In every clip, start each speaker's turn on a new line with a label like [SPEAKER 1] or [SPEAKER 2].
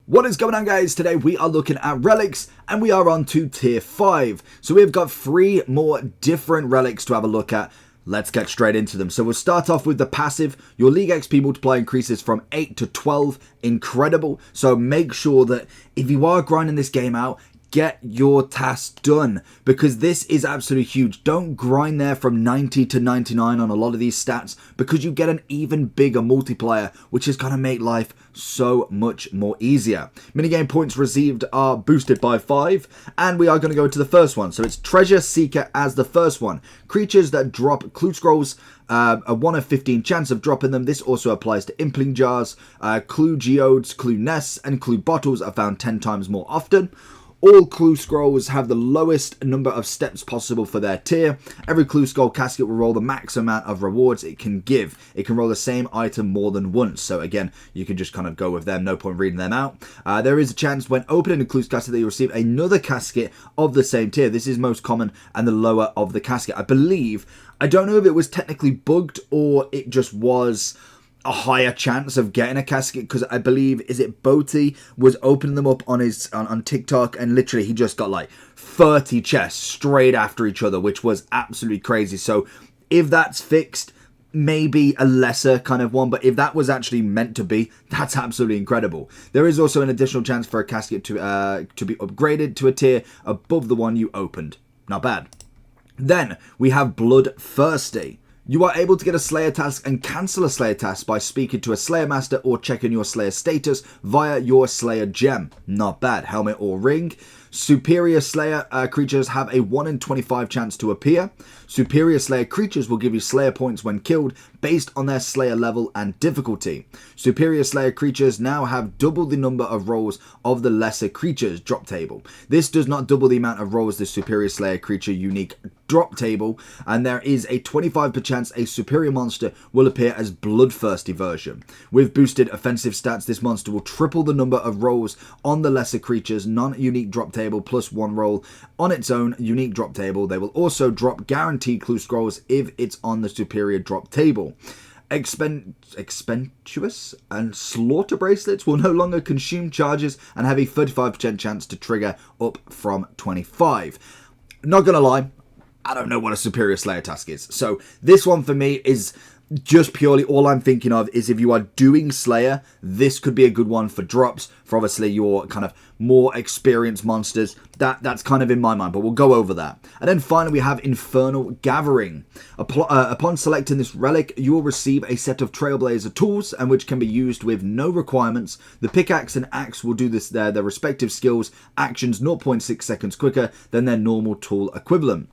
[SPEAKER 1] What is going on, guys? Today we are looking at relics and we are on to tier 5. So we've got 3 more different relics to have a look at. Let's get straight into them. So we'll start off with the passive. Your League XP multiplier increases from 8 to 12. Incredible. So make sure that if you are grinding this game out, get your tasks done, because this is absolutely huge. Don't grind there from 90 to 99 on a lot of these stats, because you get an even bigger multiplier, which is going to make life so much more easier. Minigame points received are boosted by 5, and we are going to go into the first one. So it's Treasure Seeker as the first one. Creatures that drop clue scrolls, a 1 of 15 chance of dropping them. This also applies to impling jars. Clue geodes, clue nests, and clue bottles are found 10 times more often. All clue scrolls have the lowest number of steps possible for their tier. Every clue scroll casket will roll the max amount of rewards it can give. It can roll the same item more than once. So again, you can just kind of go with them. No point reading them out. There is a chance when opening a clue casket that you receive another casket of the same tier. This is most common and the lower of the casket. I don't know if it was technically bugged or it just was a higher chance of getting a casket, because I believe, is it Boaty was opening them up on his on TikTok, and literally he just got like 30 chests straight after each other, which was absolutely crazy. So if that's fixed, maybe a lesser kind of one, but if that was actually meant to be, that's absolutely incredible. There is also an additional chance for a casket to be upgraded to a tier above the one you opened. Not bad. Then we have Bloodthirsty. You are able to get a Slayer task and cancel a Slayer task by speaking to a Slayer Master or checking your Slayer status via your Slayer gem. Not bad. Helmet or ring. Superior Slayer creatures have a 1 in 25 chance to appear. Superior Slayer creatures will give you Slayer points when killed based on their Slayer level and difficulty. Superior Slayer creatures now have double the number of rolls of the lesser creatures drop table. This does not double the amount of rolls the Superior Slayer creature unique drop table, and there is a 25% chance a superior monster will appear as Bloodthirsty version. With boosted offensive stats, this monster will triple the number of rolls on the lesser creature's non-unique drop table plus 1 roll on its own unique drop table. They will also drop guaranteed clue scrolls if it's on the superior drop table. Expentuous and slaughter bracelets will no longer consume charges and have a 35% chance to trigger up from 25. Not gonna lie, I don't know what a superior Slayer task is. So this one for me is just purely, all I'm thinking of is if you are doing Slayer, this could be a good one for drops, for obviously your kind of more experienced monsters. That's kind of in my mind, but we'll go over that. And then finally we have Infernal Gathering. Upon selecting this relic, you will receive a set of Trailblazer tools, and which can be used with no requirements. The pickaxe and axe will do this their respective skills actions 0.6 seconds quicker than their normal tool equivalent.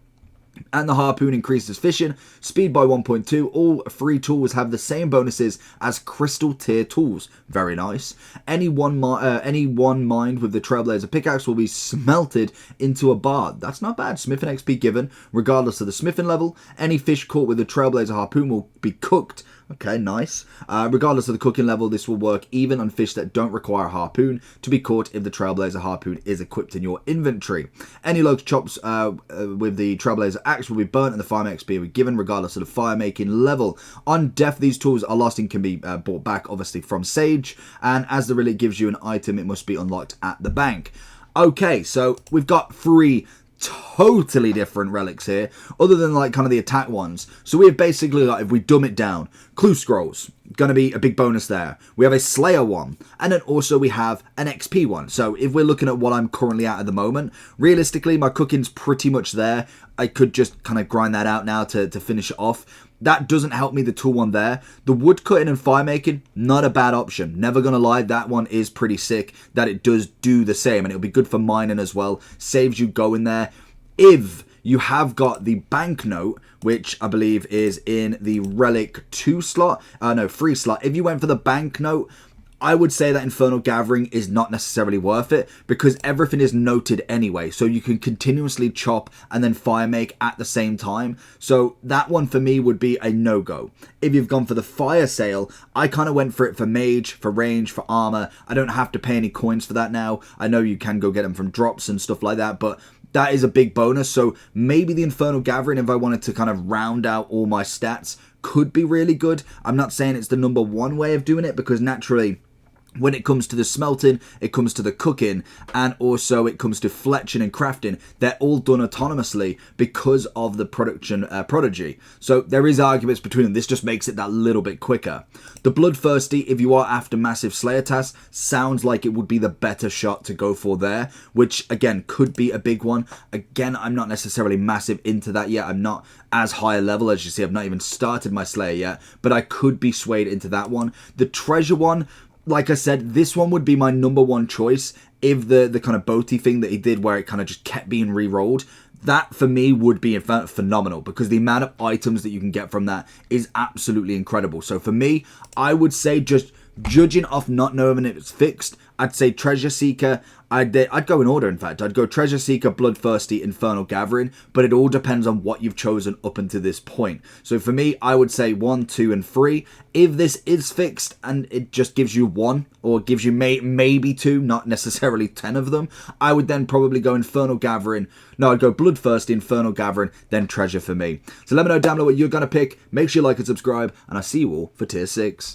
[SPEAKER 1] And the harpoon increases fishing speed by 1.2. All 3 tools have the same bonuses as crystal tier tools. Very nice. Any one mined with the Trailblazer pickaxe will be smelted into a bar. That's not bad. Smithing XP given regardless of the smithing level. Any fish caught with the Trailblazer harpoon will be cooked. Okay, nice. Regardless of the cooking level, this will work even on fish that don't require a harpoon to be caught if the Trailblazer harpoon is equipped in your inventory. Any logs chops with the Trailblazer axe will be burnt and the fire XP will be given regardless of the fire making level. On death, these tools are lost and can be bought back, obviously, from Sage. And as the relic gives you an item, it must be unlocked at the bank. Okay, so we've got 3 totally different relics here, other than like kind of the attack ones. So we have basically, like, if we dumb it down, clue scrolls, gonna be a big bonus there. We have a Slayer one, and then also we have an XP one. So if we're looking at what I'm currently at the moment, realistically my cooking's pretty much there. I could just kind of grind that out now to finish it off. That doesn't help me, the tool one there. The wood cutting and fire making, not a bad option. Never gonna lie, that one is pretty sick that it does do the same, and it'll be good for mining as well. Saves you going there. If you have got the banknote, which I believe is in the Relic 2 slot, 3 slot. If you went for the banknote, I would say that Infernal Gathering is not necessarily worth it, because everything is noted anyway, so you can continuously chop and then fire make at the same time. So that one for me would be a no-go. If you've gone for the fire sale, I kind of went for it for mage, for range, for armor. I don't have to pay any coins for that now. I know you can go get them from drops and stuff like that, but that is a big bonus. So maybe the Infernal Gathering, if I wanted to kind of round out all my stats, could be really good. I'm not saying it's the #1 way of doing it, because naturally When it comes to the smelting, it comes to the cooking, and also it comes to fletching and crafting, they're all done autonomously because of the production prodigy. So there is arguments between them. This just makes it that little bit quicker. The Bloodthirsty, if you are after massive Slayer tasks, sounds like it would be the better shot to go for there, which again could be a big one. Again, I'm not necessarily massive into that yet. I'm not as high a level. As you see, I've not even started my Slayer yet, but I could be swayed into that one. The treasure one, like I said, this one would be my number one choice if the kind of boaty thing that he did where it kind of just kept being re-rolled, that for me would be phenomenal because the amount of items that you can get from that is absolutely incredible. So for me, I would say, just judging off not knowing if it's fixed, I'd say Treasure Seeker. I'd go in order, in fact. I'd go Treasure Seeker, Bloodthirsty, Infernal Gathering, but it all depends on what you've chosen up until this point. So for me, I would say 1, 2, and 3. If this is fixed and it just gives you 1, or gives you maybe 2, not necessarily 10 of them, I would then probably go Infernal Gathering. No, I'd go Bloodthirsty, Infernal Gathering, then Treasure for me. So let me know down below what you're going to pick. Make sure you like and subscribe, and I'll see you all for Tier 6.